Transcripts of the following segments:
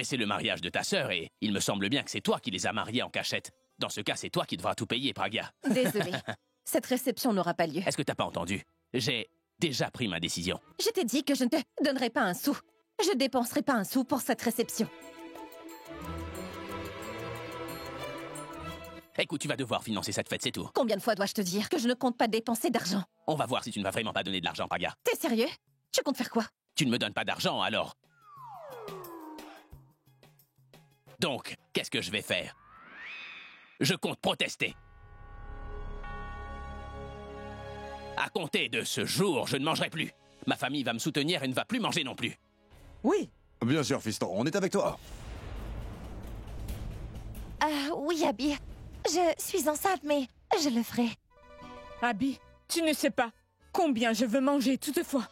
Mais c'est le mariage de ta sœur et il me semble bien que c'est toi qui les as mariés en cachette. Dans ce cas, c'est toi qui devras tout payer, Pragya. Désolée, cette réception n'aura pas lieu. Est-ce que t'as pas entendu? J'ai déjà pris ma décision. Je t'ai dit que je ne te donnerai pas un sou. Je dépenserai pas un sou pour cette réception. Écoute, tu vas devoir financer cette fête, c'est tout. Combien de fois dois-je te dire que je ne compte pas dépenser d'argent? On va voir si tu ne vas vraiment pas donner de l'argent, Pragya. T'es sérieux? Tu comptes faire quoi? Tu ne me donnes pas d'argent, alors. Donc, qu'est-ce que je vais faire? Je compte protester. À compter de ce jour, je ne mangerai plus. Ma famille va me soutenir et ne va plus manger non plus. Oui. Bien sûr, fiston, on est avec toi. Oui, Abby. Je suis enceinte, mais je le ferai. Abby, tu ne sais pas combien je veux manger toutefois.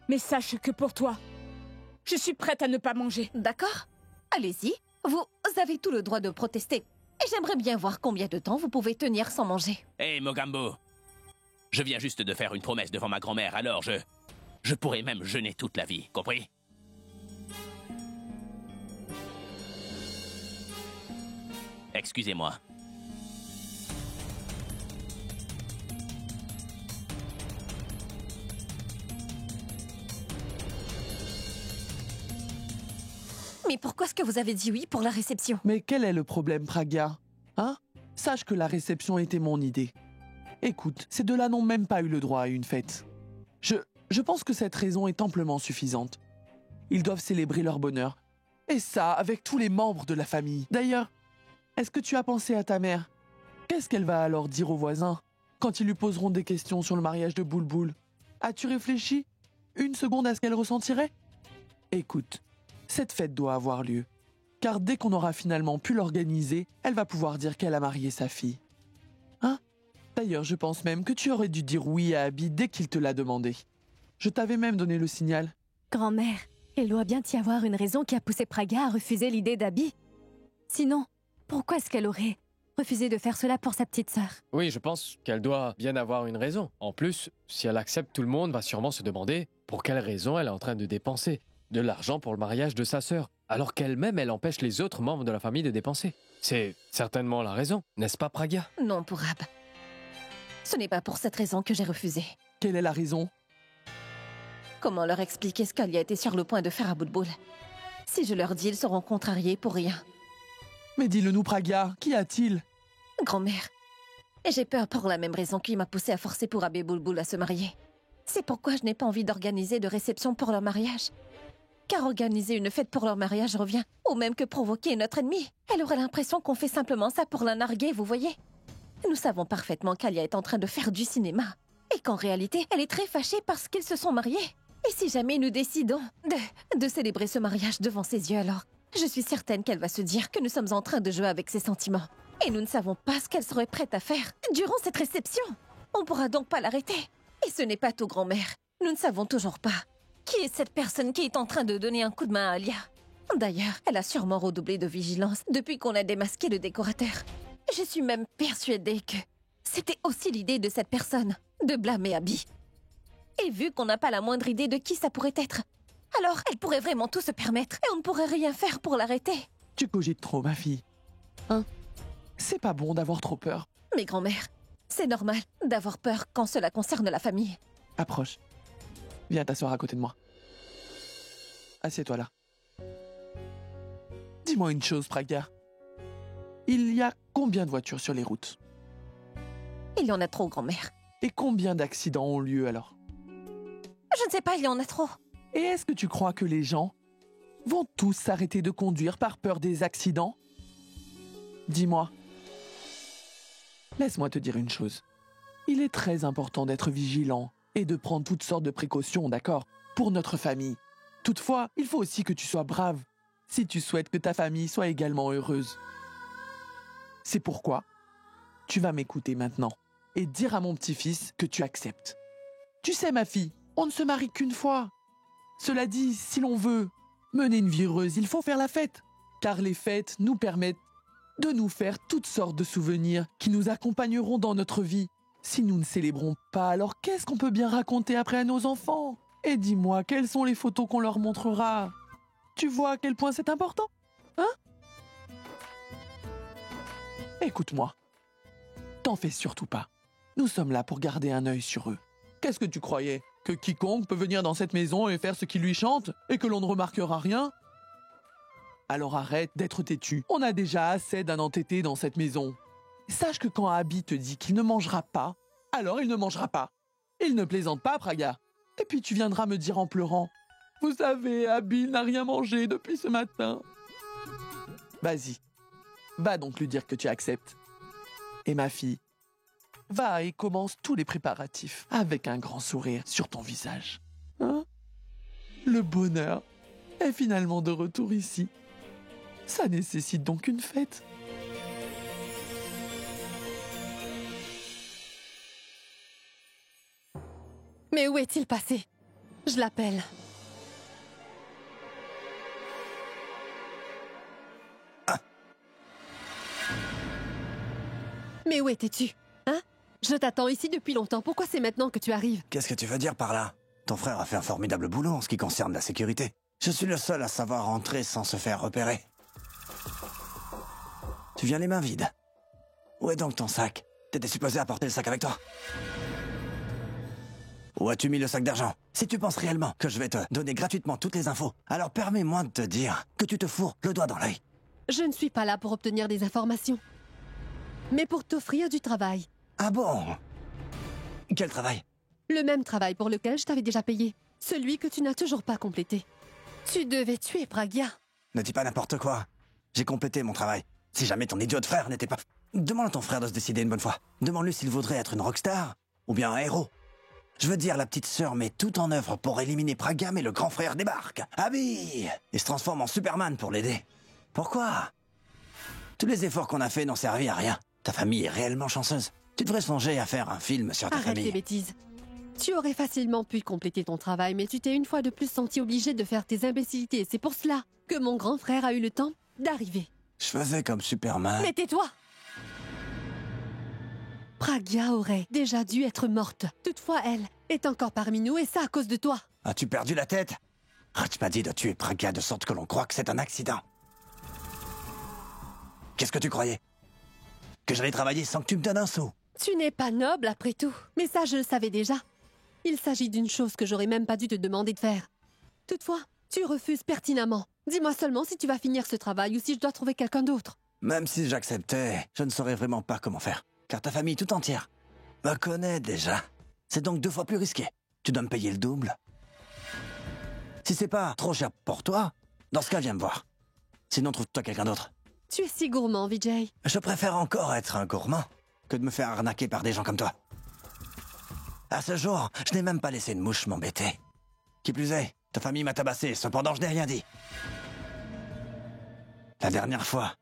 Mais sache que pour toi, je suis prête à ne pas manger. D'accord? Allez-y. Vous avez tout le droit de protester. Et j'aimerais bien voir combien de temps vous pouvez tenir sans manger. Hé, Mogambo. Je viens juste de faire une promesse devant ma grand-mère, alors je pourrais même jeûner toute la vie, compris? Excusez-moi. Mais pourquoi est-ce que vous avez dit oui pour la réception? Mais quel est le problème, Pragya? Hein? Sache que la réception était mon idée. Écoute, ces deux-là n'ont même pas eu le droit à une fête. Je pense que cette raison est amplement suffisante. Ils doivent célébrer leur bonheur. Et ça, avec tous les membres de la famille. D'ailleurs, est-ce que tu as pensé à ta mère? Qu'est-ce qu'elle va alors dire aux voisins quand ils lui poseront des questions sur le mariage de Boulboul? As-tu réfléchi une seconde à ce qu'elle ressentirait? Écoute, cette fête doit avoir lieu. Car dès qu'on aura finalement pu l'organiser, elle va pouvoir dire qu'elle a marié sa fille. Hein? D'ailleurs, je pense même que tu aurais dû dire oui à Abby dès qu'il te l'a demandé. Je t'avais même donné le signal. Grand-mère, il doit bien y avoir une raison qui a poussé Pragya à refuser l'idée d'Abby. Sinon, pourquoi est-ce qu'elle aurait refusé de faire cela pour sa petite sœur? Oui, je pense qu'elle doit bien avoir une raison. En plus, si elle accepte, tout le monde va sûrement se demander pour quelle raison elle est en train de dépenser de l'argent pour le mariage de sa sœur, alors qu'elle-même, elle empêche les autres membres de la famille de dépenser. C'est certainement la raison, n'est-ce pas, Pragya? Non, Pourab. Ce n'est pas pour cette raison que j'ai refusé. Quelle est la raison? Comment leur expliquer ce qu'Alia était sur le point de faire à Boulboul? Si je leur dis, ils seront contrariés pour rien. Mais dis-le-nous, Pragya, qu'y a-t-il? Grand-mère, j'ai peur pour la même raison qui m'a poussé à forcer pour Abbé Boulboul à se marier. C'est pourquoi je n'ai pas envie d'organiser de réception pour leur mariage. Car organiser une fête pour leur mariage revient au même que provoquer notre ennemi. Elle aurait l'impression qu'on fait simplement ça pour la narguer, vous voyez? Nous savons parfaitement qu'Alia est en train de faire du cinéma. Et qu'en réalité, elle est très fâchée parce qu'ils se sont mariés. Et si jamais nous décidons de célébrer ce mariage devant ses yeux, alors je suis certaine qu'elle va se dire que nous sommes en train de jouer avec ses sentiments. Et nous ne savons pas ce qu'elle serait prête à faire durant cette réception. On ne pourra donc pas l'arrêter. Et ce n'est pas tout, grand-mère. Nous ne savons toujours pas qui est cette personne qui est en train de donner un coup de main à Alia. D'ailleurs, elle a sûrement redoublé de vigilance depuis qu'on a démasqué le décorateur. Je suis même persuadée que c'était aussi l'idée de cette personne, de blâmer Abby. Et vu qu'on n'a pas la moindre idée de qui ça pourrait être, alors elle pourrait vraiment tout se permettre et on ne pourrait rien faire pour l'arrêter. Tu cogites trop, ma fille. Hein? C'est pas bon d'avoir trop peur. Mais grand-mère, c'est normal d'avoir peur quand cela concerne la famille. Approche. Viens t'asseoir à côté de moi. Assieds-toi là. Dis-moi une chose, Pragya. Il y a combien de voitures sur les routes? Il y en a trop, grand-mère. Et combien d'accidents ont lieu alors? Je ne sais pas, il y en a trop. Et est-ce que tu crois que les gens vont tous s'arrêter de conduire par peur des accidents? Dis-moi. Laisse-moi te dire une chose. Il est très important d'être vigilant et de prendre toutes sortes de précautions, d'accord, pour notre famille. Toutefois, il faut aussi que tu sois brave si tu souhaites que ta famille soit également heureuse. C'est pourquoi tu vas m'écouter maintenant et dire à mon petit-fils que tu acceptes. Tu sais, ma fille, on ne se marie qu'une fois. Cela dit, si l'on veut mener une vie heureuse, il faut faire la fête. Car les fêtes nous permettent de nous faire toutes sortes de souvenirs qui nous accompagneront dans notre vie. Si nous ne célébrons pas, alors qu'est-ce qu'on peut bien raconter après à nos enfants? Et dis-moi, quelles sont les photos qu'on leur montrera? Tu vois à quel point c'est important? Hein? Écoute-moi. T'en fais surtout pas. Nous sommes là pour garder un œil sur eux. Qu'est-ce que tu croyais? Que quiconque peut venir dans cette maison et faire ce qui lui chante et que l'on ne remarquera rien? Alors arrête d'être têtu. On a déjà assez d'un entêté dans cette maison. Sache que quand Abby te dit qu'il ne mangera pas, alors il ne mangera pas. Il ne plaisante pas, Praga. Et puis tu viendras me dire en pleurant: vous savez, Abby n'a rien mangé depuis ce matin. Vas-y. Va donc lui dire que tu acceptes. Et ma fille, va et commence tous les préparatifs avec un grand sourire sur ton visage. Hein? Le bonheur est finalement de retour ici. Ça nécessite donc une fête. Mais où est-il passé? Je l'appelle. Mais où étais-tu? Hein? Je t'attends ici depuis longtemps. Pourquoi c'est maintenant que tu arrives? Qu'est-ce que tu veux dire par là? Ton frère a fait un formidable boulot en ce qui concerne la sécurité. Je suis le seul à savoir rentrer sans se faire repérer. Tu viens les mains vides. Où est donc ton sac? T'étais supposé apporter le sac avec toi. Où as-tu mis le sac d'argent? Si tu penses réellement que je vais te donner gratuitement toutes les infos, alors permets-moi de te dire que tu te fourres le doigt dans l'œil. Je ne suis pas là pour obtenir des informations, mais pour t'offrir du travail. Ah bon? Quel travail? Le même travail pour lequel je t'avais déjà payé. Celui que tu n'as toujours pas complété. Tu devais tuer Pragya. Ne dis pas n'importe quoi. J'ai complété mon travail. Si jamais ton idiot de frère n'était pas... Demande à ton frère de se décider une bonne fois. Demande-lui s'il voudrait être une rockstar ou bien un héros. Je veux dire, la petite sœur met tout en œuvre pour éliminer Pragya, mais le grand frère débarque. Abby! Et se transforme en Superman pour l'aider. Pourquoi? Tous les efforts qu'on a faits n'ont servi à rien. Ta famille est réellement chanceuse. Tu devrais songer à faire un film sur ta Arrête famille. les bêtises. Tu aurais facilement pu compléter ton travail, mais tu t'es une fois de plus senti obligé de faire tes imbécilités. C'est pour cela que mon grand frère a eu le temps d'arriver. Je faisais comme Superman. Mais tais-toi! Pragya aurait déjà dû être morte. Toutefois, elle est encore parmi nous et ça à cause de toi. As-tu perdu la tête? Tu m'as dit de tuer Pragya de sorte que l'on croit que c'est un accident. Qu'est-ce que tu croyais? Que j'allais travailler sans que tu me donnes un sou? Tu n'es pas noble après tout. Mais ça, je le savais déjà. Il s'agit d'une chose que j'aurais même pas dû te demander de faire. Toutefois, tu refuses pertinemment. Dis-moi seulement si tu vas finir ce travail ou si je dois trouver quelqu'un d'autre. Même si j'acceptais, je ne saurais vraiment pas comment faire. Car ta famille tout entière me connaît déjà. C'est donc 2 fois plus risqué. Tu dois me payer le double. Si c'est pas trop cher pour toi, dans ce cas, viens me voir. Sinon, trouve-toi quelqu'un d'autre. Tu es si gourmand, Vijay. Je préfère encore être un gourmand que de me faire arnaquer par des gens comme toi. À ce jour, je n'ai même pas laissé une mouche m'embêter. Qui plus est, ta famille m'a tabassé, cependant je n'ai rien dit. La dernière fois,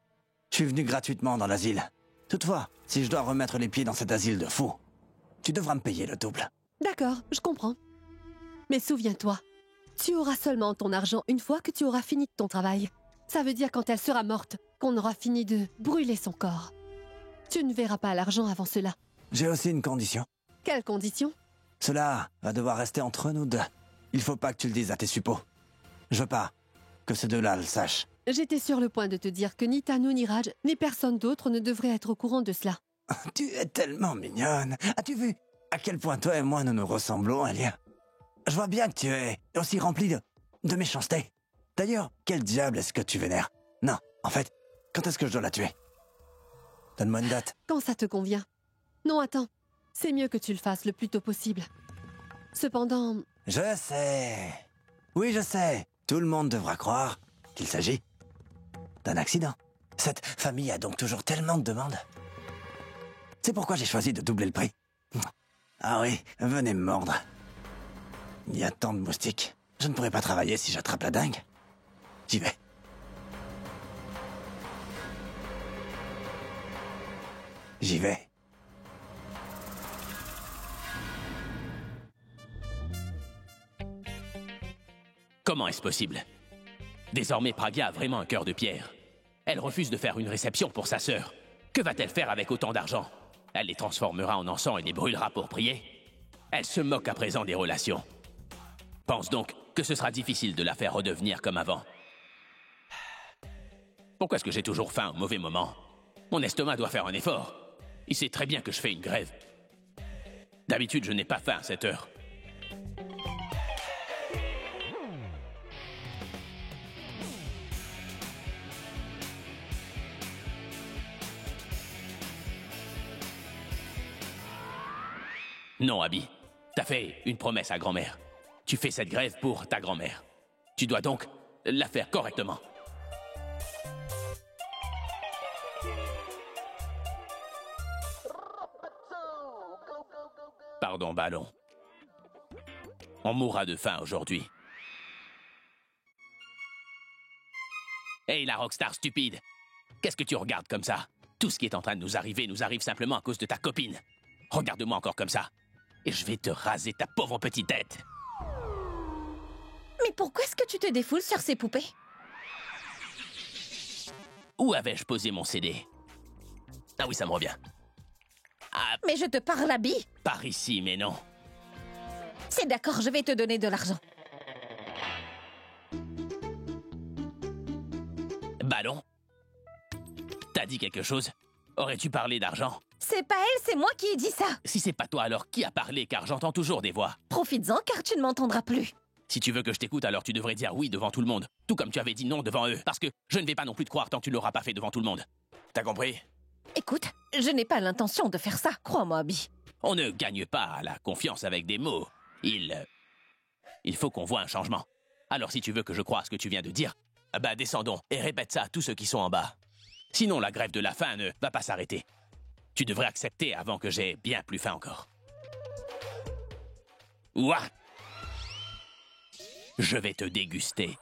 je suis venu gratuitement dans l'asile. Toutefois, si je dois remettre les pieds dans cet asile de fous, tu devras me payer le double. D'accord, je comprends. Mais souviens-toi, tu auras seulement ton argent une fois que tu auras fini ton travail. Ça veut dire quand elle sera morte, qu'on aura fini de brûler son corps. Tu ne verras pas l'argent avant cela. J'ai aussi une condition. Quelle condition? Cela va devoir rester entre nous deux. Il faut pas que tu le dises à tes suppôts. Je veux pas que ces deux-là le sachent. J'étais sur le point de te dire que ni Tanu, ni Raj, ni personne d'autre ne devrait être au courant de cela. Tu es tellement mignonne. As-tu vu à quel point toi et moi nous nous ressemblons, Alia? Je vois bien que tu es aussi rempli de méchanceté. D'ailleurs, quel diable est-ce que tu vénères? Non, en fait, quand est-ce que je dois la tuer? Donne-moi une date. Quand ça te convient. Non, attends. C'est mieux que tu le fasses le plus tôt possible. Cependant... Je sais. Oui, je sais. Tout le monde devra croire qu'il s'agit d'un accident. Cette famille a donc toujours tellement de demandes. C'est pourquoi j'ai choisi de doubler le prix. Ah oui, venez me mordre. Il y a tant de moustiques. Je ne pourrai pas travailler si j'attrape la dingue. J'y vais. J'y vais. Comment est-ce possible? Désormais, Pragya a vraiment un cœur de pierre. Elle refuse de faire une réception pour sa sœur. Que va-t-elle faire avec autant d'argent? Elle les transformera en encens et les brûlera pour prier? Elle se moque à présent des relations. Pense donc que ce sera difficile de la faire redevenir comme avant. Pourquoi est-ce que j'ai toujours faim au mauvais moment? Mon estomac doit faire un effort. Il sait très bien que je fais une grève. D'habitude, je n'ai pas faim à cette heure. Non, Abby. T'as fait une promesse à grand-mère. Tu fais cette grève pour ta grand-mère. Tu dois donc la faire correctement. Pardon, Ballon. On mourra de faim aujourd'hui. Hey, la rockstar stupide! Qu'est-ce que tu regardes comme ça? Tout ce qui est en train de nous arrive simplement à cause de ta copine. Regarde-moi encore comme ça, et je vais te raser ta pauvre petite tête. Mais pourquoi est-ce que tu te défoules sur ces poupées? Où avais-je posé mon CD? Ah oui, ça me revient. Ah, Mais je te parle, Abby. par ici, mais non. C'est d'accord, je vais te donner de l'argent. Ballon? T'as dit quelque chose? Aurais-tu parlé d'argent? C'est pas elle, c'est moi qui ai dit ça. Si c'est pas toi, alors qui a parlé? Car j'entends toujours des voix. Profites-en car tu ne m'entendras plus. Si tu veux que je t'écoute, alors tu devrais dire oui devant tout le monde. Tout comme tu avais dit non devant eux. Parce que je ne vais pas non plus te croire tant que tu l'auras pas fait devant tout le monde. T'as compris? Écoute, je n'ai pas l'intention de faire ça, crois-moi, Abby. On ne gagne pas la confiance avec des mots. Il faut qu'on voit un changement. Alors si tu veux que je croie à ce que tu viens de dire, bah descendons et répète ça à tous ceux qui sont en bas. Sinon la grève de la faim ne va pas s'arrêter. Tu devrais accepter avant que j'ai bien plus faim encore. Ouah! Je vais te déguster.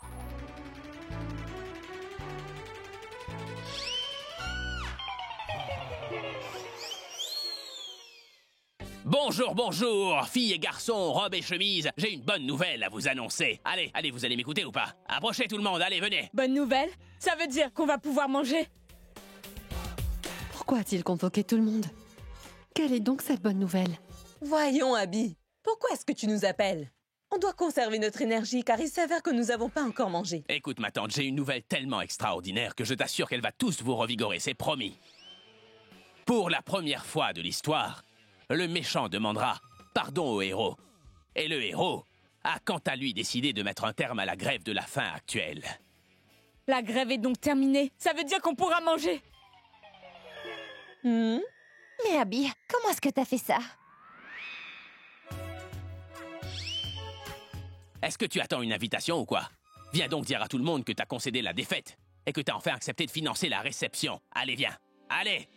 Bonjour, bonjour, filles et garçons, robes et chemises, j'ai une bonne nouvelle à vous annoncer. Allez, vous allez m'écouter ou pas? Approchez tout le monde, allez, venez. Bonne nouvelle? Ça veut dire qu'on va pouvoir manger? Pourquoi a-t-il convoqué tout le monde? Quelle est donc cette bonne nouvelle? Voyons, Abby, pourquoi est-ce que tu nous appelles? On doit conserver notre énergie car il s'avère que nous n'avons pas encore mangé. Écoute ma tante, j'ai une nouvelle tellement extraordinaire que je t'assure qu'elle va tous vous revigorer, c'est promis. Pour la première fois de l'histoire, le méchant demandera pardon au héros. Et le héros a quant à lui décidé de mettre un terme à la grève de la faim actuelle. La grève est donc terminée. Ça veut dire qu'on pourra manger. Mais Abby, comment est-ce que t'as fait ça? Est-ce que tu attends une invitation ou quoi? Viens donc dire à tout le monde que t'as concédé la défaite et que t'as enfin accepté de financer la réception. Allez, viens. Allez!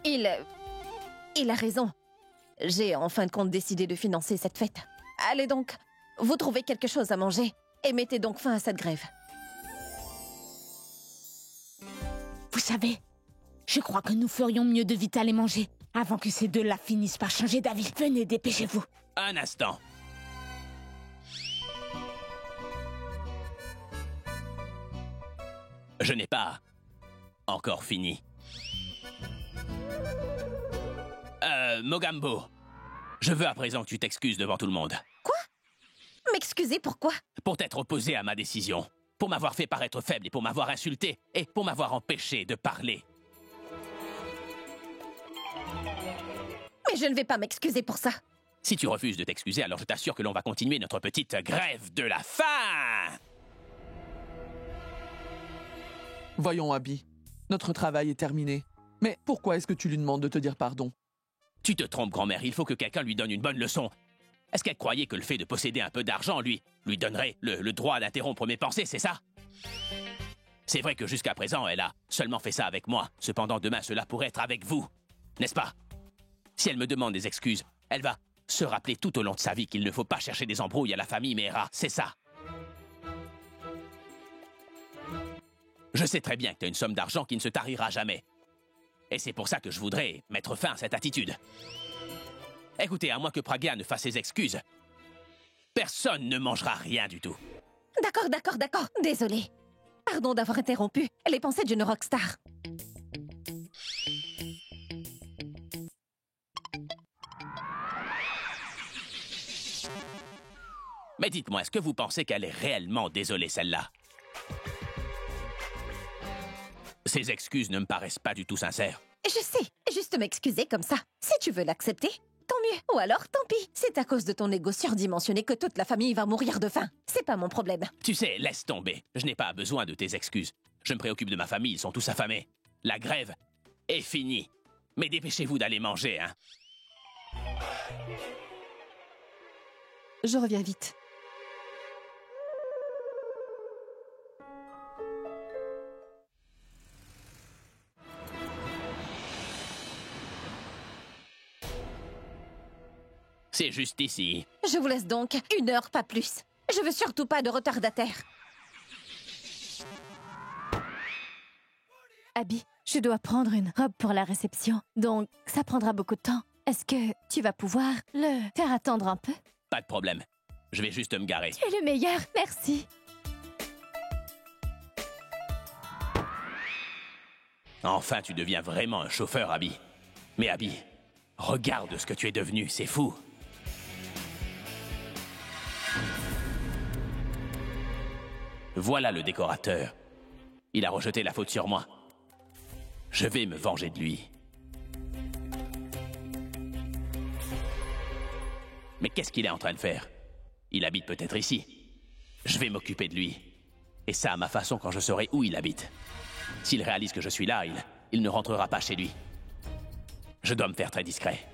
Il a raison. J'ai en fin de compte décidé de financer cette fête. Allez donc, vous trouvez quelque chose à manger et mettez donc fin à cette grève. Vous savez, je crois que nous ferions mieux de vite aller manger avant que ces deux-là finissent par changer d'avis. Venez, dépêchez-vous. Un instant. Je n'ai pas encore fini. Mogambo, je veux à présent que tu t'excuses devant tout le monde. Quoi? M'excuser pourquoi? Pour t'être opposé à ma décision, pour m'avoir fait paraître faible et pour m'avoir insulté et pour m'avoir empêché de parler. Mais je ne vais pas m'excuser pour ça. Si tu refuses de t'excuser, alors je t'assure que l'on va continuer notre petite grève de la faim! Voyons, Abby. Notre travail est terminé. Mais pourquoi est-ce que tu lui demandes de te dire pardon? Tu te trompes, grand-mère, il faut que quelqu'un lui donne une bonne leçon. Est-ce qu'elle croyait que le fait de posséder un peu d'argent lui donnerait le droit d'interrompre mes pensées, c'est ça? C'est vrai que jusqu'à présent, elle a seulement fait ça avec moi. Cependant, demain, cela pourrait être avec vous. N'est-ce pas? Si elle me demande des excuses, elle va se rappeler tout au long de sa vie qu'il ne faut pas chercher des embrouilles à la famille Mehra, c'est ça. Je sais très bien que tu as une somme d'argent qui ne se tarira jamais. Et c'est pour ça que je voudrais mettre fin à cette attitude. Écoutez, à moins que Pragya ne fasse ses excuses, personne ne mangera rien du tout. D'accord. Désolée. Pardon d'avoir interrompu les pensées d'une rockstar. Mais dites-moi, est-ce que vous pensez qu'elle est réellement désolée, celle-là? Ces excuses ne me paraissent pas du tout sincères. Je sais, juste m'excuser comme ça. Si tu veux l'accepter, tant mieux. Ou alors, tant pis. C'est à cause de ton égo surdimensionné que toute la famille va mourir de faim. C'est pas mon problème. Tu sais, laisse tomber. Je n'ai pas besoin de tes excuses. Je me préoccupe de ma famille, ils sont tous affamés. La grève est finie. Mais dépêchez-vous d'aller manger, hein. Je reviens vite. C'est juste ici. Je vous laisse donc 1 heure, pas plus. Je veux surtout pas de retardataire. Abby, je dois prendre une robe pour la réception, donc ça prendra beaucoup de temps. Est-ce que tu vas pouvoir le faire attendre un peu? Pas de problème. Je vais juste me garer. Tu es le meilleur, merci. Enfin, tu deviens vraiment un chauffeur, Abby. Mais Abby, regarde ce que tu es devenu, c'est fou. Voilà le décorateur. Il a rejeté la faute sur moi. Je vais me venger de lui. Mais qu'est-ce qu'il est en train de faire? Il habite peut-être ici. Je vais m'occuper de lui. Et ça à ma façon quand je saurai où il habite. S'il réalise que je suis là, il ne rentrera pas chez lui. Je dois me faire très discret.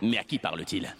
Mais à qui parle-t-il?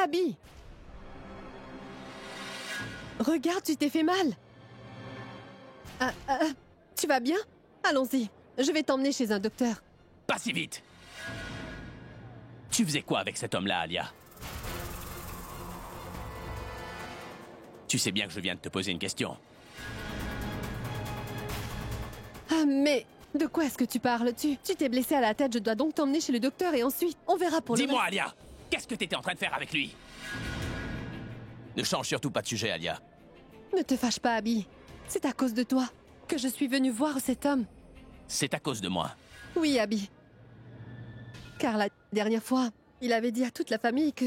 Abby! Regarde, tu t'es fait mal. Tu vas bien? Allons-y. Je vais t'emmener chez un docteur. Pas si vite! Tu faisais quoi avec cet homme-là, Alia? Tu sais bien que je viens de te poser une question. Mais de quoi est-ce que tu parles? Tu t'es blessé à la tête, je dois donc t'emmener chez le docteur et ensuite, on verra pour le Dis-moi, reste. Alia, qu'est-ce que t'étais en train de faire avec lui? Ne change surtout pas de sujet, Alia. Ne te fâche pas, Abby. C'est à cause de toi que je suis venue voir cet homme. C'est à cause de moi. Oui, Abby. Car la dernière fois, il avait dit à toute la famille que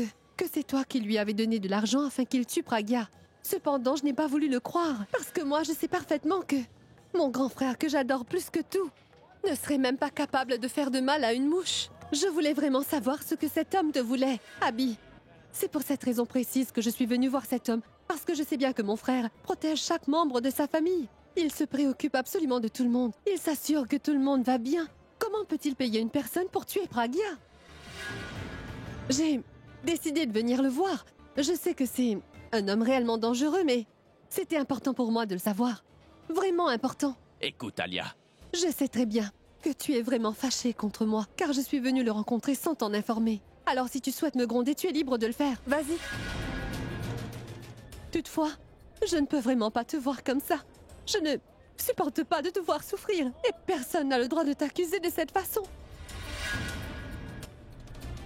c'est toi qui lui avais donné de l'argent afin qu'il tue Pragya. Cependant, je n'ai pas voulu le croire, parce que moi, je sais parfaitement que mon grand frère, que j'adore plus que tout, ne serait même pas capable de faire de mal à une mouche. Je voulais vraiment savoir ce que cet homme te voulait, Abby. C'est pour cette raison précise que je suis venue voir cet homme, parce que je sais bien que mon frère protège chaque membre de sa famille. Il se préoccupe absolument de tout le monde. Il s'assure que tout le monde va bien. Comment peut-il payer une personne pour tuer Pragya? J'ai décidé de venir le voir. Je sais que c'est un homme réellement dangereux, mais c'était important pour moi de le savoir. Vraiment important. Écoute, Alia, Je sais très bien que tu es vraiment fâché contre moi, car je suis venue le rencontrer sans t'en informer. Alors si tu souhaites me gronder, tu es libre de le faire. Vas-y. Toutefois, je ne peux vraiment pas te voir comme ça. Je ne supporte pas de te voir souffrir, et personne n'a le droit de t'accuser de cette façon.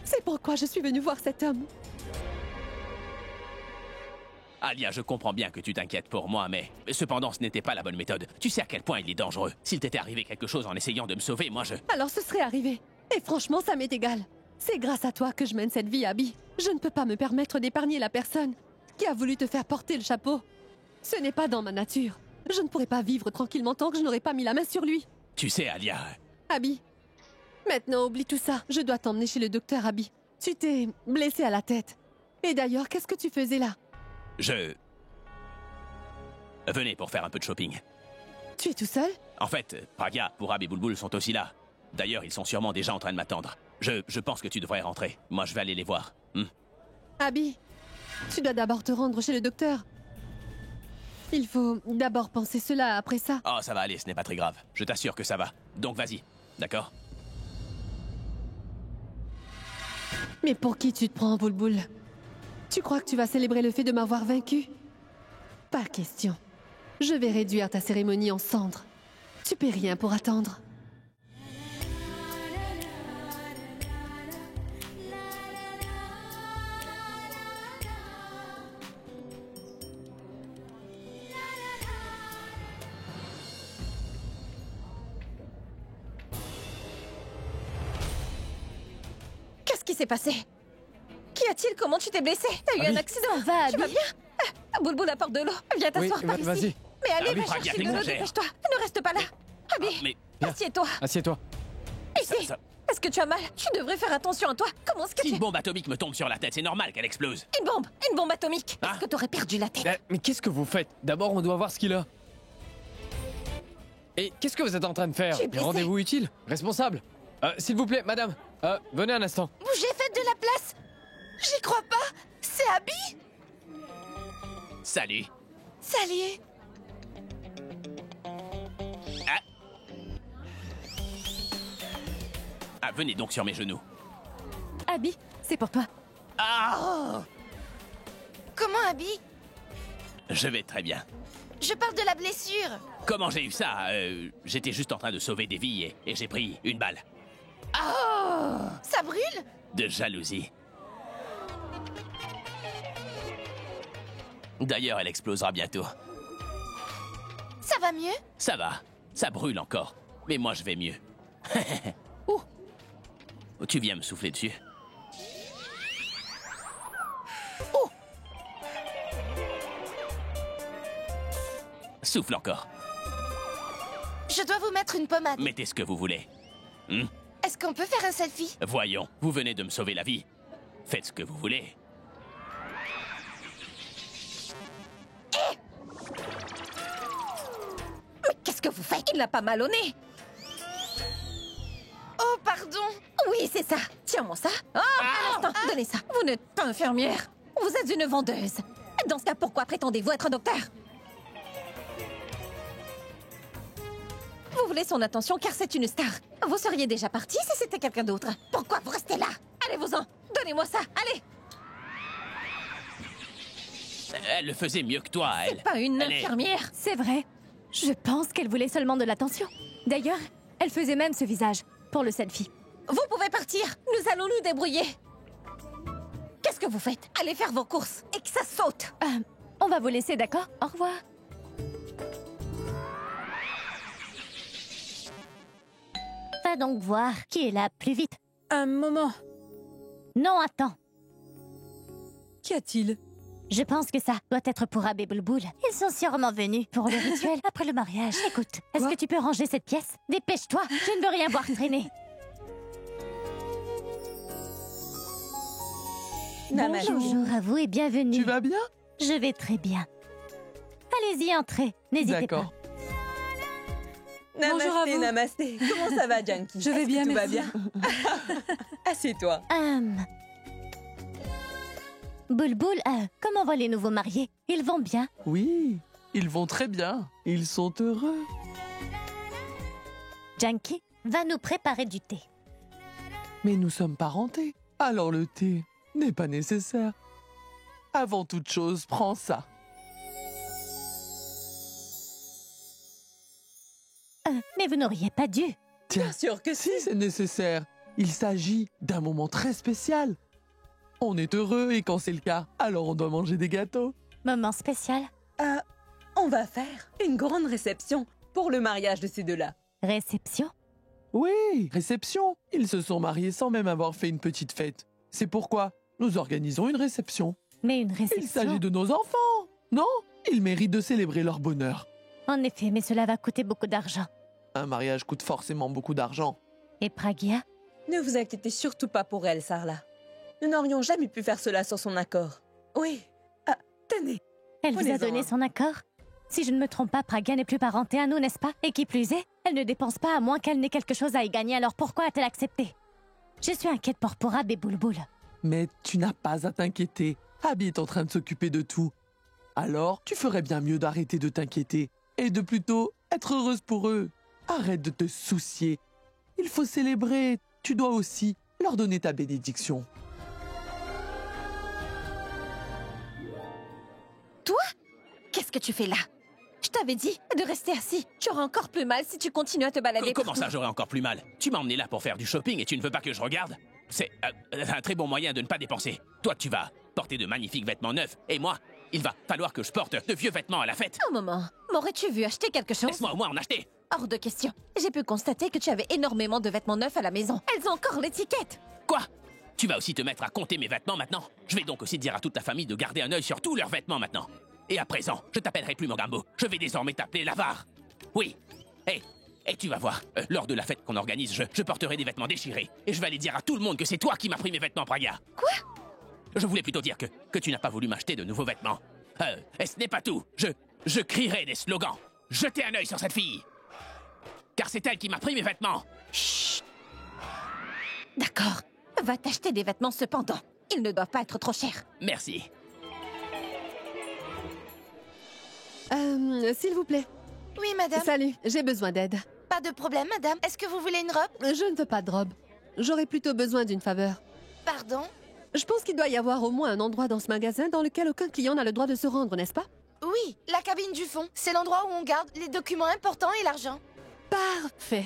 C'est pourquoi je suis venue voir cet homme. Alia, je comprends bien que tu t'inquiètes pour moi, mais cependant, ce n'était pas la bonne méthode. Tu sais à quel point il est dangereux. S'il t'était arrivé quelque chose en essayant de me sauver, moi je... Alors ce serait arrivé. Et franchement, ça m'est égal. C'est grâce à toi que je mène cette vie, Abby. Je ne peux pas me permettre d'épargner la personne qui a voulu te faire porter le chapeau. Ce n'est pas dans ma nature. Je ne pourrais pas vivre tranquillement tant que je n'aurais pas mis la main sur lui. Tu sais, Alia... Abby, maintenant oublie tout ça. Je dois t'emmener chez le docteur, Abby. Tu t'es blessé à la tête. Et d'ailleurs, qu'est-ce que tu faisais là? Venez pour faire un peu de shopping. Tu es tout seul? En fait, Pragya, Purab et Bulbul sont aussi là. D'ailleurs, ils sont sûrement déjà en train de m'attendre. Je pense que tu devrais rentrer. Moi, je vais aller les voir. Abby, tu dois d'abord te rendre chez le docteur. Il faut d'abord penser cela après ça. Oh, ça va aller, ce n'est pas très grave. Je t'assure que ça va. Donc vas-y, d'accord? Mais pour qui tu te prends, Bulbul? Tu crois que tu vas célébrer le fait de m'avoir vaincu? Pas question. Je vais réduire ta cérémonie en cendres. Tu paies rien pour attendre. Qu'est-ce qui s'est passé? Qu'y a-t-il? Comment tu t'es blessé? T'as eu Abby. un accident? Ça va, Tu vas Abby? bien? Boulboul apporte de l'eau. Viens t'asseoir par vas-y. ici. Mais allez, Abby, va Pragya, chercher de t'es l'eau, légère. dépêche-toi. Ne reste pas là. Abby, Mais assieds-toi. Assieds-toi. Ici. ça- Est-ce que tu as mal? Tu devrais faire attention à toi. Comment est-ce que si tu... une bombe atomique me tombe sur la tête, c'est normal qu'elle explose. Une bombe atomique. Ah. Est-ce que t'aurais perdu la tête? Mais qu'est-ce que vous faites? D'abord, on doit voir ce qu'il a. Et qu'est-ce que vous êtes en train de faire? Je suis blessée. Rendez-vous utile? Responsable? S'il vous plaît, madame. Venez un instant. Bougez, faites de la place. J'y crois pas. C'est Abby. Salut. Salut. Ah, venez donc sur mes genoux. Abby, c'est pour toi. Ah! Comment, Abby? Je vais très bien. Je parle de la blessure. Comment j'ai eu ça? J'étais juste en train de sauver des vies et j'ai pris une balle. Ça brûle? De jalousie. D'ailleurs, elle explosera bientôt. Ça va mieux? Ça va. Ça brûle encore. Mais moi, je vais mieux. Ouh. Tu viens me souffler dessus? Ouh. Souffle encore. Je dois vous mettre une pommade. Mettez ce que vous voulez. Est-ce qu'on peut faire un selfie? Voyons, vous venez de me sauver la vie. Faites ce que vous voulez. Mais qu'est-ce que vous faites? Il n'a pas mal au nez. Oh, pardon. Oui, c'est ça. Tiens-moi ça. Oh, un instant. Donnez ça. Vous n'êtes pas infirmière. Vous êtes une vendeuse. Dans ce cas, pourquoi prétendez-vous être docteur? Vous voulez son attention car c'est une star. Vous seriez déjà parti si c'était quelqu'un d'autre. Pourquoi vous restez là? Allez-vous-en. Donnez-moi ça. Allez. Elle le faisait mieux que toi, elle. Pas une Elle est- infirmière. C'est vrai. Je pense qu'elle voulait seulement de l'attention. D'ailleurs, elle faisait même ce visage pour le selfie. Vous pouvez partir. Nous allons nous débrouiller. Qu'est-ce que vous faites? Allez faire vos courses et que ça saute. On va vous laisser, d'accord? Au revoir. Va donc voir qui est là plus vite. Un moment. Non, attends. Qu'y a-t-il? Je pense que ça doit être pour Abbé Boulboul. Ils sont sûrement venus pour le rituel après le mariage. Écoute, est-ce que tu peux ranger cette pièce? Dépêche-toi, je ne veux rien voir traîner. Namaste. Bonjour à vous et bienvenue. Tu vas bien? Je vais très bien. Allez-y, entrez. N'hésitez pas. D'accord. Namasté, Bonjour à vous. namasté. Comment ça va, Janky? Je vais bien, tout va merci. bien? Assieds-toi. Boulboul, comment vont les nouveaux mariés? Ils vont bien? Oui, ils vont très bien. Ils sont heureux. Janky va nous préparer du thé. Mais nous sommes parentés. Alors le thé n'est pas nécessaire. Avant toute chose, prends ça. Mais vous n'auriez pas dû. Tiens, Bien sûr que si si. c'est nécessaire. Il s'agit d'un moment très spécial. On est heureux et quand c'est le cas, alors on doit manger des gâteaux. Moment spécial. On va faire une grande réception pour le mariage de ces deux-là. Réception. Oui, réception. Ils se sont mariés sans même avoir fait une petite fête. C'est pourquoi nous organisons une réception. Mais une Il réception. s'agit de nos enfants, non? Ils méritent de célébrer leur bonheur. En effet, mais cela va coûter beaucoup d'argent. Un mariage coûte forcément beaucoup d'argent. Et Pragia? Ne vous inquiétez surtout pas pour elle, Sarla. Nous n'aurions jamais pu faire cela sans son accord. Oui. Tenez. Elle vous a Prenez-en donné un. son accord? Si je ne me trompe pas, Praga n'est plus parentée à nous, n'est-ce pas? Et qui plus est, elle ne dépense pas à moins qu'elle n'ait quelque chose à y gagner, alors pourquoi a-t-elle accepté? Je suis inquiète pour Porab et Boulboul. Mais tu n'as pas à t'inquiéter. Abby est en train de s'occuper de tout. Alors, tu ferais bien mieux d'arrêter de t'inquiéter et de plutôt être heureuse pour eux. Arrête de te soucier. Il faut célébrer. Tu dois aussi leur donner ta bénédiction. Qu'est-ce que tu fais là? Je t'avais dit de rester assis. Tu auras encore plus mal si tu continues à te balader. Comment partout. ça, j'aurais encore plus mal? Tu m'as emmené là pour faire du shopping et tu ne veux pas que je regarde? C'est un très bon moyen de ne pas dépenser. Toi, tu vas porter de magnifiques vêtements neufs et moi, il va falloir que je porte de vieux vêtements à la fête. Un moment. M'aurais-tu vu acheter quelque chose? Laisse-moi au moins en acheter. Hors de question. J'ai pu constater que tu avais énormément de vêtements neufs à la maison. Elles ont encore l'étiquette. Quoi? Tu vas aussi te mettre à compter mes vêtements maintenant? Je vais donc aussi dire à toute ta famille de garder un œil sur tous leurs vêtements maintenant. Et à présent, je t'appellerai plus Mogambo. Je vais désormais t'appeler l'avare. Oui. Et tu vas voir, lors de la fête qu'on organise, je porterai des vêtements déchirés. Et je vais aller dire à tout le monde que c'est toi qui m'as pris mes vêtements, Praga. Quoi? Je voulais plutôt dire que tu n'as pas voulu m'acheter de nouveaux vêtements. Et ce n'est pas tout. Je crierai des slogans. Jetez un œil sur cette fille. Car c'est elle qui m'a pris mes vêtements. Chut. D'accord. Va t'acheter des vêtements cependant. Ils ne doivent pas être trop chers. Merci. S'il vous plaît. Oui, madame. Salut, j'ai besoin d'aide. Pas de problème, madame. Est-ce que vous voulez une robe? Je ne veux pas de robe. J'aurais plutôt besoin d'une faveur. Pardon? Je pense qu'il doit y avoir au moins un endroit dans ce magasin dans lequel aucun client n'a le droit de se rendre, n'est-ce pas? Oui, la cabine du fond. C'est l'endroit où on garde les documents importants et l'argent. Parfait.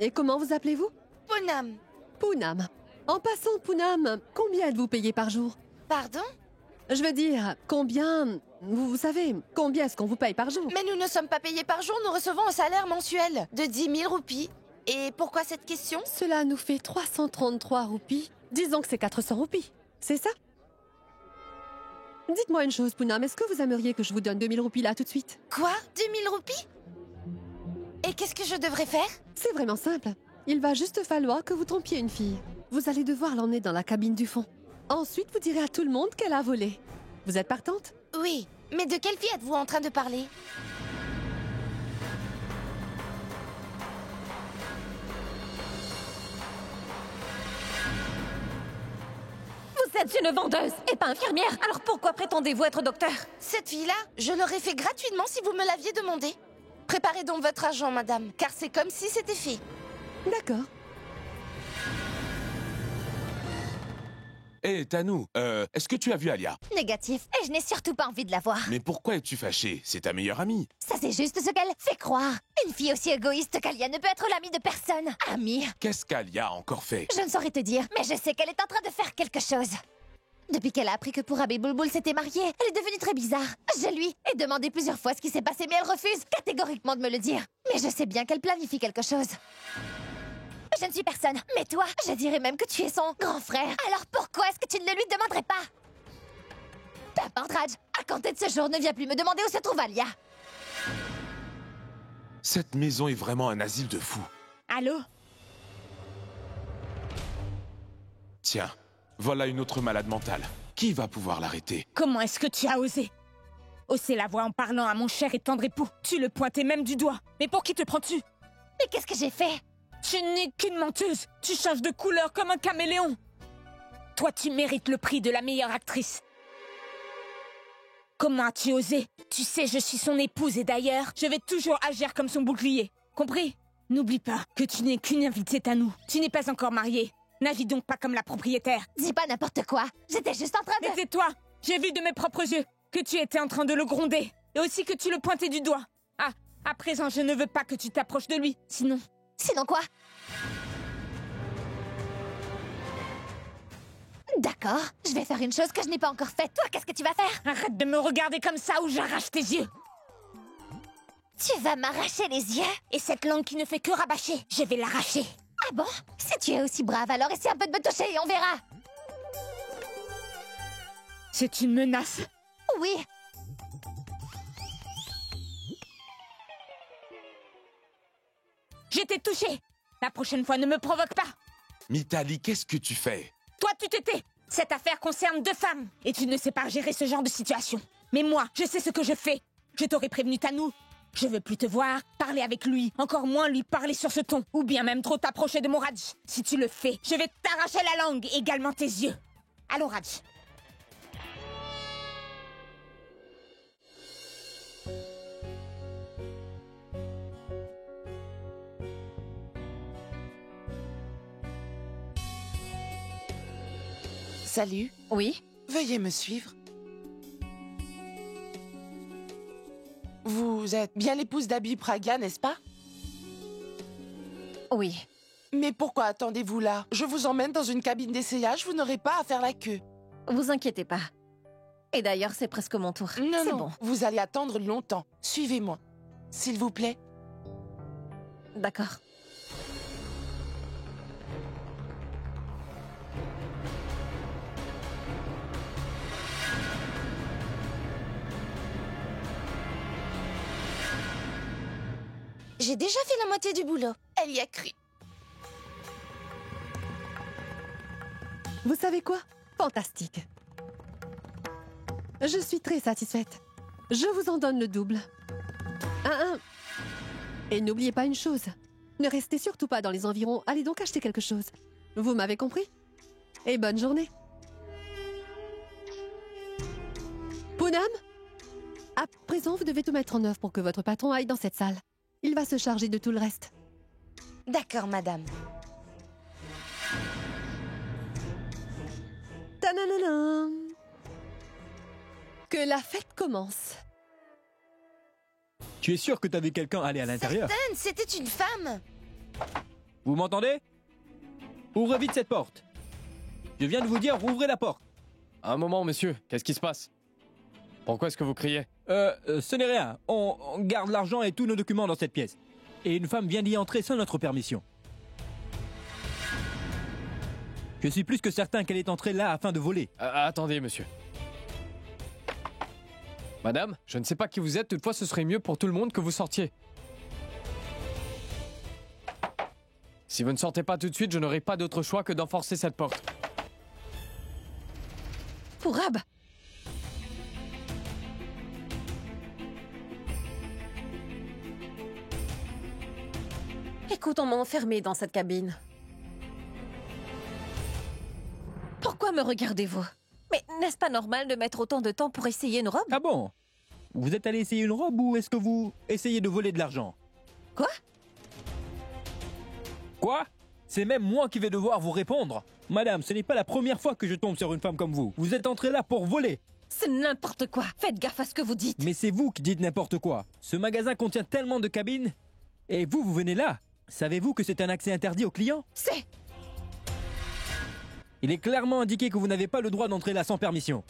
Et comment vous appelez-vous? Poonam. Poonam. En passant, Poonam, combien êtes-vous payé par jour? Pardon? Je veux dire, combien... Vous savez, combien est-ce qu'on vous paye par jour? Mais nous ne sommes pas payés par jour, nous recevons un salaire mensuel de 10 000 roupies. Et pourquoi cette question? Cela nous fait 333 roupies. Disons que c'est 400 roupies. C'est ça? Dites-moi une chose, Poonam, est-ce que vous aimeriez que je vous donne 2000 roupies là tout de suite? Quoi? 10 000 roupies? Et qu'est-ce que je devrais faire? C'est vraiment simple. Il va juste falloir que vous trompiez une fille. Vous allez devoir l'emmener dans la cabine du fond. Ensuite, vous direz à tout le monde qu'elle a volé. Vous êtes partante? Oui, mais de quelle fille êtes-vous en train de parler? Vous êtes une vendeuse et pas infirmière. Alors pourquoi prétendez-vous être docteur? Cette fille-là, je l'aurais fait gratuitement si vous me l'aviez demandé. Préparez donc votre argent, madame, car c'est comme si c'était fait. D'accord. Hé, Tanou, est-ce que tu as vu Alia? Négatif. Et je n'ai surtout pas envie de la voir. Mais pourquoi es-tu fâchée? C'est ta meilleure amie. Ça, c'est juste ce qu'elle fait croire. Une fille aussi égoïste qu'Alia ne peut être l'amie de personne. Amie, Qu'est-ce qu'Alia a encore fait? je ne saurais te dire, mais je sais qu'elle est en train de faire quelque chose. Depuis qu'elle a appris que Pourab et Bulbul s'étaient mariés, elle est devenue très bizarre. Je lui ai demandé plusieurs fois ce qui s'est passé, mais elle refuse catégoriquement de me le dire. Mais je sais bien qu'elle planifie quelque chose. Je ne suis personne, mais toi, je dirais même que tu es son grand frère. Alors pourquoi est-ce que tu ne le lui demanderais pas? Peu importe, Raj, à compter de ce jour, ne viens plus me demander où se trouve Alia. Cette maison est vraiment un asile de fous. Allô? Tiens, voilà une autre malade mentale. Qui va pouvoir l'arrêter? Comment est-ce que tu as osé hausser la voix en parlant à mon cher et tendre époux? Tu le pointais même du doigt. Mais pour qui te prends-tu? Mais qu'est-ce que j'ai fait? Tu n'es qu'une menteuse. Tu changes de couleur comme un caméléon. Toi, tu mérites le prix de la meilleure actrice. Comment as-tu osé? Tu sais, je suis son épouse et d'ailleurs, je vais toujours agir comme son bouclier. Compris? N'oublie pas que tu n'es qu'une invitée à nous. Tu n'es pas encore mariée. N'agis donc pas comme la propriétaire. Dis pas n'importe quoi. J'étais juste en train de... Mais tais-toi. J'ai vu de mes propres yeux que tu étais en train de le gronder. Et aussi que tu le pointais du doigt. Ah, à présent, je ne veux pas que tu t'approches de lui. Sinon... Sinon quoi? D'accord, je vais faire une chose que je n'ai pas encore faite. Toi, qu'est-ce que tu vas faire? Arrête de me regarder comme ça ou j'arrache tes yeux. Tu vas m'arracher les yeux? Et cette langue qui ne fait que rabâcher, je vais l'arracher. Ah bon? Si tu es aussi brave, alors essaie un peu de me toucher et on verra. C'est une menace. Oui. Je t'ai touché. La prochaine fois, ne me provoque pas. Mitali, qu'est-ce que tu fais? Toi, tu te tais. Cette affaire concerne 2 femmes. Et tu ne sais pas gérer ce genre de situation. Mais moi, je sais ce que je fais. Je t'aurais prévenu, Tanou. Je veux plus te voir, parler avec lui, encore moins lui parler sur ce ton. Ou bien même trop t'approcher de mon Raj. Si tu le fais, je vais t'arracher la langue, également tes yeux. Allons, Raj. Salut. Oui? Veuillez me suivre. Vous êtes bien l'épouse d'Abby Praga, n'est-ce pas? Oui. Mais pourquoi attendez-vous là? Je vous emmène dans une cabine d'essayage, vous n'aurez pas à faire la queue. Vous inquiétez pas. Et d'ailleurs, c'est presque mon tour. Non, C'est non, bon. vous allez attendre longtemps. Suivez-moi, s'il vous plaît. D'accord. J'ai déjà fait la moitié du boulot. Elle y a cru. Vous savez quoi? Fantastique. Je suis très satisfaite. Je vous en donne le double. Et n'oubliez pas une chose. Ne restez surtout pas dans les environs. Allez donc acheter quelque chose. Vous m'avez compris? Et bonne journée. Poonam? À présent, vous devez tout mettre en œuvre pour que votre patron aille dans cette salle. Il va se charger de tout le reste. D'accord, madame. Ta-na-na-na. Que la fête commence. Tu es sûr que t'avais quelqu'un aller à l'intérieur? Certaine, c'était une femme. Vous m'entendez? Ouvrez vite cette porte. Je viens de vous dire, rouvrez la porte. Un moment, monsieur. Qu'est-ce qui se passe? Pourquoi est-ce que vous criez? Ce n'est rien. On garde l'argent et tous nos documents dans cette pièce. Et une femme vient d'y entrer sans notre permission. Je suis plus que certain qu'elle est entrée là afin de voler. Attendez, monsieur. Madame, je ne sais pas qui vous êtes, toutefois ce serait mieux pour tout le monde que vous sortiez. Si vous ne sortez pas tout de suite, je n'aurai pas d'autre choix que d'enforcer cette porte. Pourab! Écoute, on m'a enfermée dans cette cabine. Pourquoi me regardez-vous? Mais n'est-ce pas normal de mettre autant de temps pour essayer une robe? Ah bon? Vous êtes allé essayer une robe ou est-ce que vous essayez de voler de l'argent? Quoi? Quoi? C'est même moi qui vais devoir vous répondre. Madame, ce n'est pas la première fois que je tombe sur une femme comme vous. Vous êtes entrée là pour voler. C'est n'importe quoi. Faites gaffe à ce que vous dites. Mais c'est vous qui dites n'importe quoi. Ce magasin contient tellement de cabines. Et vous venez là. Savez-vous que c'est un accès interdit aux clients? C'est... Il est clairement indiqué que vous n'avez pas le droit d'entrer là sans permission.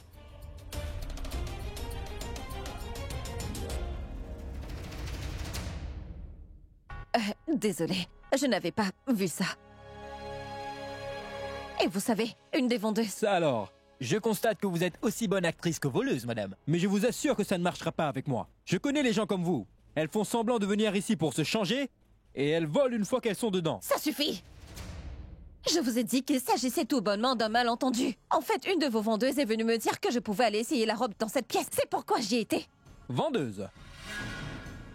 Désolée, je n'avais pas vu ça. Et vous savez, une des vendeuses... Ça alors, je constate que vous êtes aussi bonne actrice que voleuse, madame. Mais je vous assure que ça ne marchera pas avec moi. Je connais les gens comme vous. Elles font semblant de venir ici pour se changer, et elles volent une fois qu'elles sont dedans. Ça suffit! Je vous ai dit qu'il s'agissait tout bonnement d'un malentendu. En fait, une de vos vendeuses est venue me dire que je pouvais aller essayer la robe dans cette pièce. C'est pourquoi j'y étais. Vendeuse.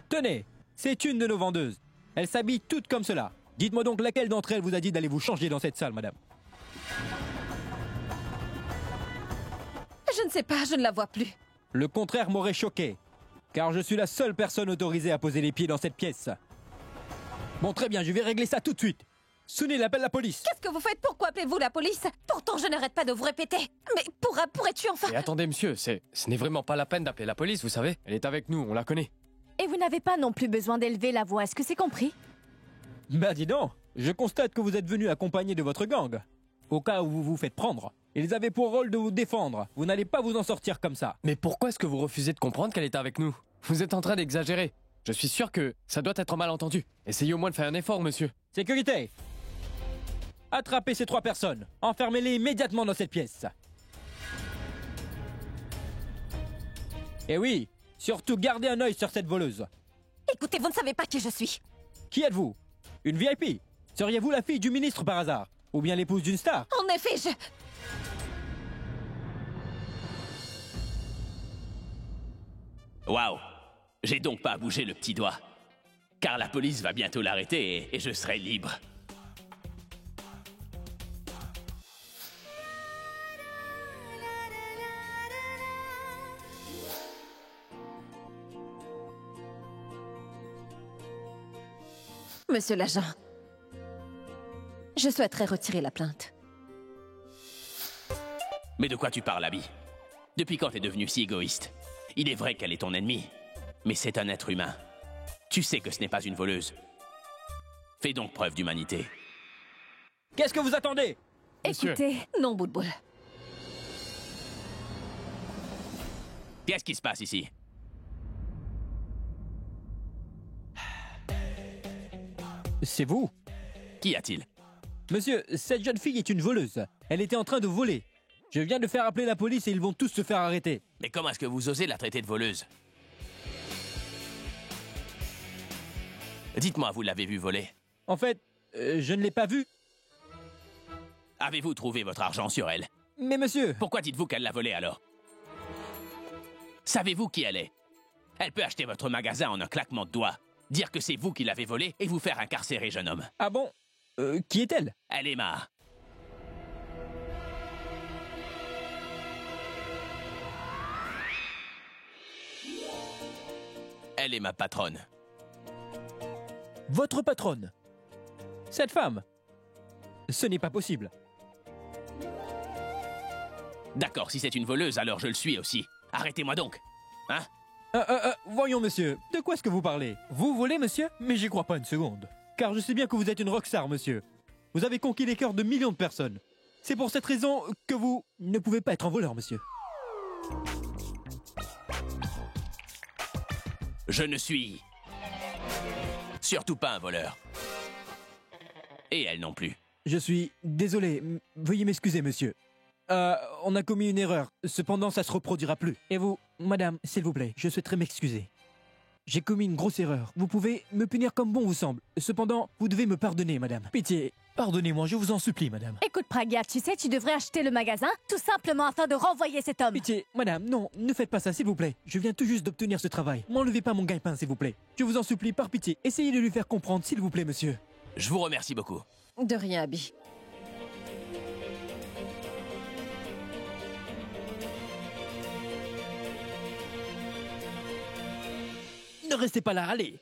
Tenez, c'est une de nos vendeuses. Elle s'habille toutes comme cela. Dites-moi donc laquelle d'entre elles vous a dit d'aller vous changer dans cette salle, madame. Je ne sais pas, je ne la vois plus. Le contraire m'aurait choqué, car je suis la seule personne autorisée à poser les pieds dans cette pièce. Bon, très bien, je vais régler ça tout de suite. Sunil, appelle la police. Qu'est-ce que vous faites? Pourquoi appelez-vous la police? Pourtant, je n'arrête pas de vous répéter. Mais pourrais-tu enfin... Et attendez, monsieur, ce n'est vraiment pas la peine d'appeler la police, vous savez. Elle est avec nous, on la connaît. Et vous n'avez pas non plus besoin d'élever la voix, est-ce que c'est compris? Bah dis donc, je constate que vous êtes venu accompagné de votre gang. Au cas où vous vous faites prendre. Ils avaient pour rôle de vous défendre. Vous n'allez pas vous en sortir comme ça. Mais pourquoi est-ce que vous refusez de comprendre qu'elle est avec nous? Vous êtes en train d'exagérer. Je suis sûr que ça doit être malentendu. Essayez au moins de faire un effort, monsieur. Sécurité! Attrapez ces 3 personnes. Enfermez-les immédiatement dans cette pièce. Et oui, surtout gardez un œil sur cette voleuse. Écoutez, vous ne savez pas qui je suis. Qui êtes-vous? Une VIP? Seriez-vous la fille du ministre par hasard? Ou bien l'épouse d'une star? En effet, Waouh! J'ai donc pas à bouger le petit doigt. Car la police va bientôt l'arrêter et je serai libre. Monsieur l'agent, je souhaiterais retirer la plainte. Mais de quoi tu parles, Abby? Depuis quand t'es devenue si égoïste? Il est vrai qu'elle est ton ennemie, mais c'est un être humain. Tu sais que ce n'est pas une voleuse. Fais donc preuve d'humanité. Qu'est-ce que vous attendez? Écoutez... Non, bout de boule. Qu'est-ce qui se passe ici? C'est vous? Qu'y a-t-il? Monsieur, cette jeune fille est une voleuse. Elle était en train de voler. Je viens de faire appeler la police et ils vont tous se faire arrêter. Mais comment est-ce que vous osez la traiter de voleuse? Dites-moi, vous l'avez vue voler? En fait, je ne l'ai pas vue. Avez-vous trouvé votre argent sur elle? Mais monsieur... Pourquoi dites-vous qu'elle l'a volée alors? Savez-vous qui elle est? Elle peut acheter votre magasin en un claquement de doigts, dire que c'est vous qui l'avez volée et vous faire incarcérer, jeune homme. Ah bon? Qui est-elle? Elle est ma... Elle est ma patronne. Votre patronne? Cette femme? Ce n'est pas possible. D'accord, si c'est une voleuse, alors je le suis aussi. Arrêtez-moi donc. Hein? Voyons, monsieur, de quoi est-ce que vous parlez? Vous volez, monsieur? Mais j'y crois pas une seconde. Car je sais bien que vous êtes une rockstar, monsieur. Vous avez conquis les cœurs de millions de personnes. C'est pour cette raison que vous ne pouvez pas être un voleur, monsieur. Je ne suis... surtout pas un voleur. Et elle non plus. Je suis désolé. Veuillez m'excuser, monsieur. On a commis une erreur. Cependant, ça se reproduira plus. Et vous, madame, s'il vous plaît, je souhaiterais m'excuser. J'ai commis une grosse erreur. Vous pouvez me punir comme bon vous semble. Cependant, vous devez me pardonner, madame. Pitié, pardonnez-moi, je vous en supplie, madame. Écoute, Pragya, tu sais, tu devrais acheter le magasin, tout simplement afin de renvoyer cet homme. Pitié, madame, non, ne faites pas ça, s'il vous plaît. Je viens tout juste d'obtenir ce travail. M'enlevez pas mon gagne-pain, s'il vous plaît. Je vous en supplie, par pitié, essayez de lui faire comprendre, s'il vous plaît, monsieur. Je vous remercie beaucoup. De rien, Abby. Ne restez pas là, allez.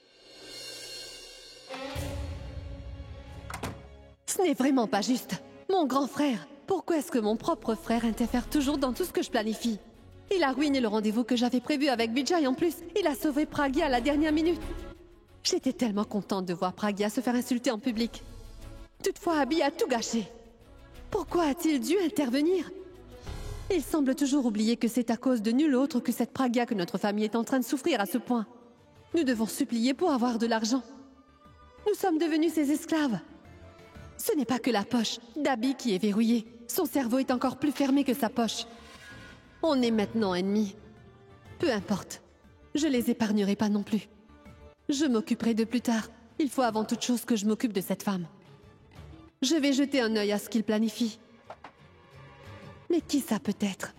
Ce n'est vraiment pas juste. Mon grand frère, Pourquoi est-ce que mon propre frère interfère toujours dans tout ce que je planifie? Il a ruiné le rendez-vous que j'avais prévu avec Vijay en plus. Il a sauvé Pragya à la dernière minute. J'étais tellement contente de voir Pragya se faire insulter en public. Toutefois, Abby a tout gâché. Pourquoi a-t-il dû intervenir? Il semble toujours oublier que c'est à cause de nul autre que cette Pragya que notre famille est en train de souffrir à ce point. Nous devons supplier pour avoir de l'argent. Nous sommes devenus ses esclaves. Ce n'est pas que la poche d'Abby qui est verrouillée. Son cerveau est encore plus fermé que sa poche. On est maintenant ennemis. Peu importe. Je les épargnerai pas non plus. Je m'occuperai de plus tard. Il faut avant toute chose que je m'occupe de cette femme. Je vais jeter un œil à ce qu'il planifie. Mais qui ça peut être?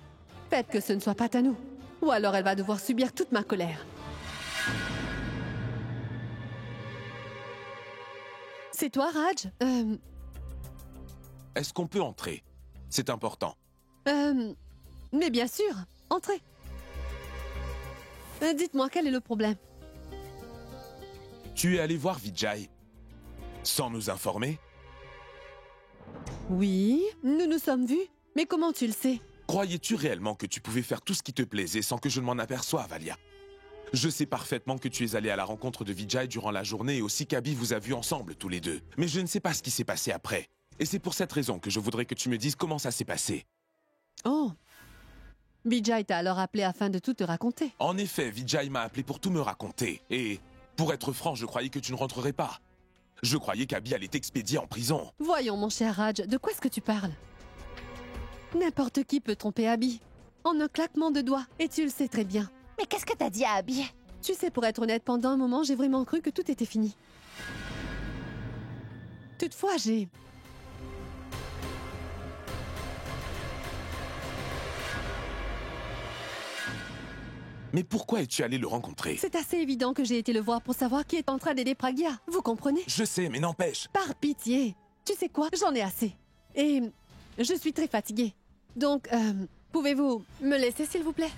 Faites que ce ne soit pas Tanu. Ou alors elle va devoir subir toute ma colère. C'est toi, Raj? Est-ce qu'on peut entrer? C'est important. Mais bien sûr, entrez. Dites-moi, quel est le problème? Tu es allé voir Vijay sans nous informer? Oui, nous nous sommes vus. Mais comment tu le sais? Croyais-tu réellement que tu pouvais faire tout ce qui te plaisait sans que je ne m'en aperçoive, Alia? Je sais parfaitement que tu es allé à la rencontre de Vijay durant la journée et aussi qu'Abby vous a vus ensemble tous les deux. Mais je ne sais pas ce qui s'est passé après. Et c'est pour cette raison que je voudrais que tu me dises comment ça s'est passé. Oh. Vijay t'a alors appelé afin de tout te raconter. En effet, Vijay m'a appelé pour tout me raconter. Et, pour être franc, je croyais que tu ne rentrerais pas. Je croyais qu'Abby allait t'expédier en prison. Voyons, mon cher Raj, de quoi est-ce que tu parles? N'importe qui peut tromper Abby. En un claquement de doigts, et tu le sais très bien. Mais qu'est-ce que t'as dit à Abby? Tu sais, pour être honnête, pendant un moment, j'ai vraiment cru que tout était fini. Toutefois, j'ai... Mais pourquoi es-tu allé le rencontrer? C'est assez évident que j'ai été le voir pour savoir qui est en train d'aider Pragya. Vous comprenez? Je sais, mais n'empêche. Par pitié. Tu sais quoi? J'en ai assez. Et je suis très fatiguée. Donc, pouvez-vous me laisser, s'il vous plaît?